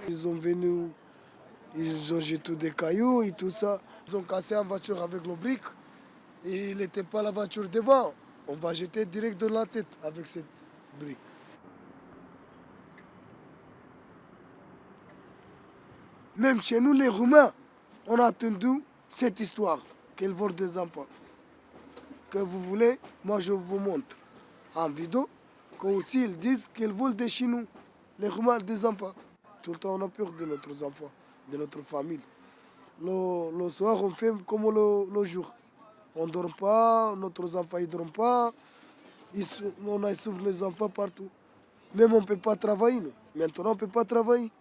Ils sont venus, ils ont jeté des cailloux et tout ça. Ils ont cassé la voiture avec le brique et il n'était pas la voiture devant. On va jeter direct dans la tête avec cette brique. Même chez nous, les Roumains, on a entendu cette histoire qu'ils volent des enfants. Que vous voulez, moi je vous montre en vidéo qu'aussi ils disent qu'ils volent de chez nous, les Roumains des enfants. Tout le temps on a peur de nos enfants, de notre famille. Le soir on fait comme le jour. On ne dort pas, nos enfants ne dorment pas, on a souffle les enfants partout. Même on ne peut pas travailler, nous. Maintenant on ne peut pas travailler.